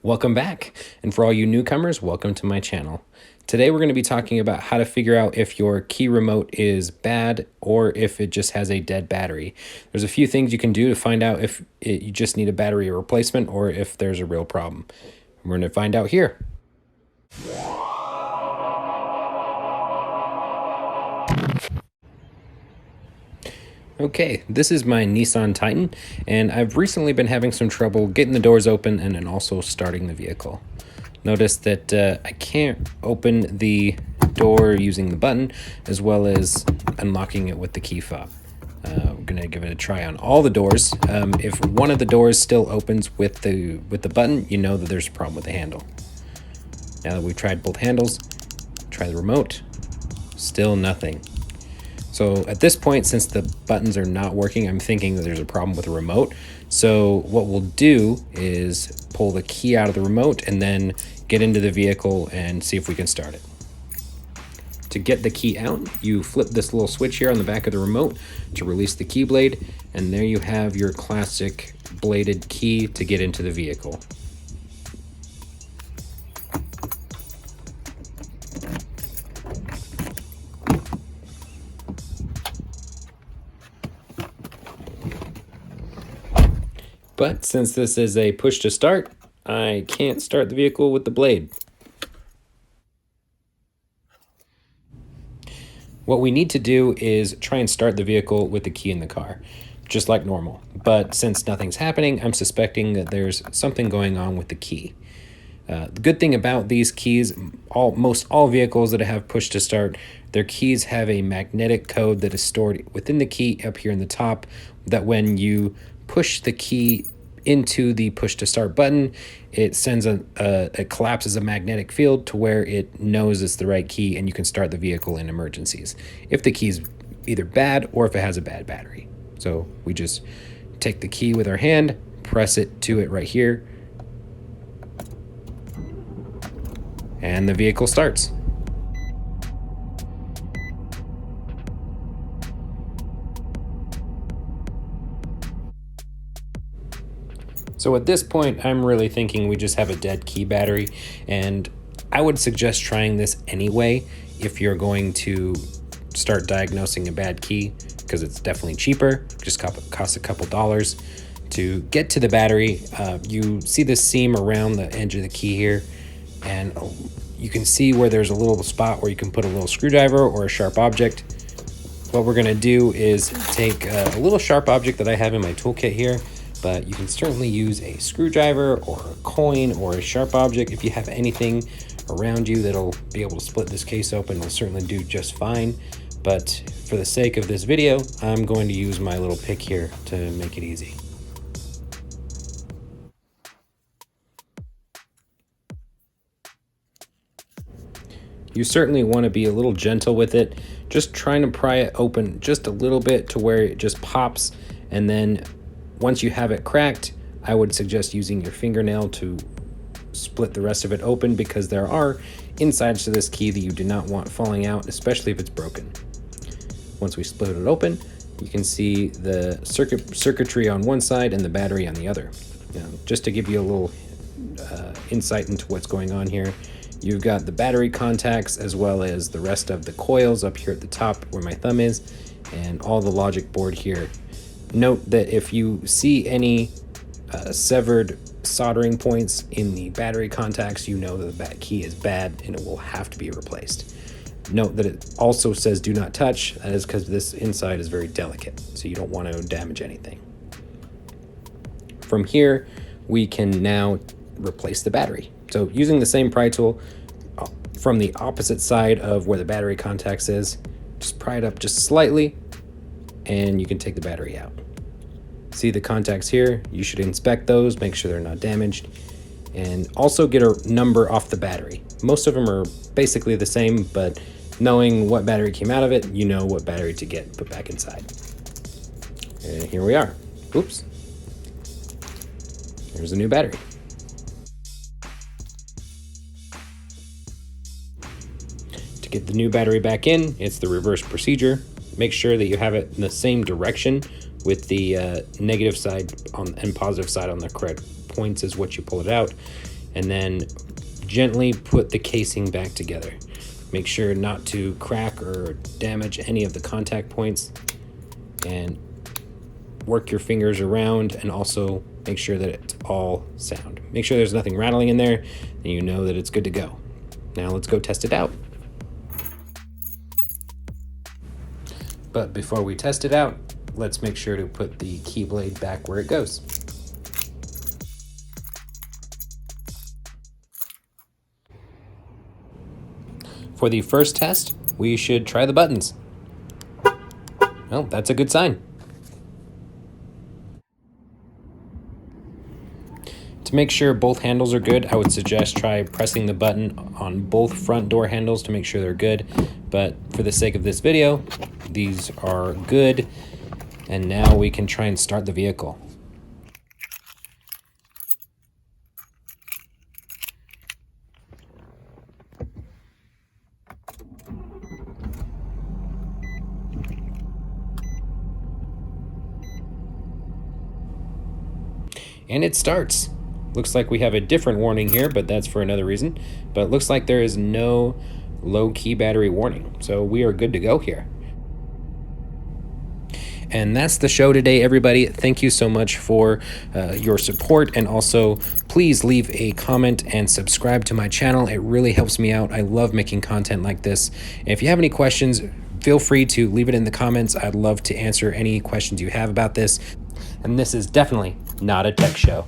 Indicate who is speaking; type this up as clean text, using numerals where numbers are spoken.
Speaker 1: Welcome back, and for all you newcomers, welcome to my channel. Today we're going to be talking about how to figure out if your key remote is bad or if it just has a dead battery. There's a few things you can do to find out if you just need a battery replacement or if there's a real problem. We're going to find out here. Okay, this is my Nissan Titan, and I've recently been having some trouble getting the doors open and then also starting the vehicle. Notice that I can't open the door using the button as well as unlocking it with the key fob. We're gonna give it a try on all the doors. If one of the doors still opens with the button, you know that there's a problem with the handle. Now that we've tried both handles, try the remote, still nothing. So at this point, since the buttons are not working, I'm thinking that there's a problem with the remote. So what we'll do is pull the key out of the remote and then get into the vehicle and see if we can start it. To get the key out, you flip this little switch here on the back of the remote to release the key blade, and there you have your classic bladed key to get into the vehicle. But since this is a push to start, I can't start the vehicle with the blade. What we need to do is try and start the vehicle with the key in the car, just like normal. But since nothing's happening, I'm suspecting that there's something going on with the key. The good thing about these keys, most all vehicles that have push to start, their keys have a magnetic code that is stored within the key up here in the top, that when you push the key into the push to start button, it sends it collapses a magnetic field to where it knows it's the right key and you can start the vehicle in emergencies if the key is either bad or if it has a bad battery. So we just take the key with our hand, press it to it right here, and the vehicle starts. So at this point, I'm really thinking we just have a dead key battery, and I would suggest trying this anyway if you're going to start diagnosing a bad key, because it's definitely cheaper, just costs a couple dollars. To get to the battery, you see this seam around the edge of the key here, and you can see where there's a little spot where you can put a little screwdriver or a sharp object. What we're gonna do is take a little sharp object that I have in my toolkit here, but you can certainly use a screwdriver or a coin or a sharp object. If you have anything around you that'll be able to split this case open, it'll certainly do just fine. But for the sake of this video, I'm going to use my little pick here to make it easy. You certainly want to be a little gentle with it, just trying to pry it open just a little bit to where it just pops, and then once you have it cracked, I would suggest using your fingernail to split the rest of it open, because there are insides to this key that you do not want falling out, especially if it's broken. Once we split it open, you can see the circuitry on one side and the battery on the other. Now, just to give you a little insight into what's going on here, you've got the battery contacts as well as the rest of the coils up here at the top where my thumb is, and all the logic board here. Note that if you see any severed soldering points in the battery contacts, you know that that key is bad and it will have to be replaced. Note that it also says do not touch. That is because this inside is very delicate, so you don't want to damage anything. From here, we can now replace the battery. So using the same pry tool from the opposite side of where the battery contacts is, just pry it up just slightly, and you can take the battery out. See the contacts here? You should inspect those, make sure they're not damaged, and also get a number off the battery. Most of them are basically the same, but knowing what battery came out of it, you know what battery to get put back inside. And here we are. Oops. Here's a new battery. To get the new battery back in, it's the reverse procedure. Make sure that you have it in the same direction with the negative side and positive side on the correct points as what you pull it out. and then gently put the casing back together. Make sure not to crack or damage any of the contact points, and work your fingers around, and also make sure that it's all sound. Make sure there's nothing rattling in there, and you know that it's good to go. Now let's go test it out. But before we test it out, let's make sure to put the key blade back where it goes. For the first test, we should try the buttons. Well, that's a good sign. To make sure both handles are good, I would suggest try pressing the button on both front door handles to make sure they're good. But for the sake of this video, these are good. And now we can try and start the vehicle. And it starts. Looks like we have a different warning here, but that's for another reason. But it looks like there is no low key battery warning, so we are good to go here. And that's the show today, everybody. Thank you so much for your support, and also please leave a comment and subscribe to my channel. It really helps me out. I love making content like this. And if you have any questions, feel free to leave it in the comments. I'd love to answer any questions you have about this. And this is definitely not a tech show.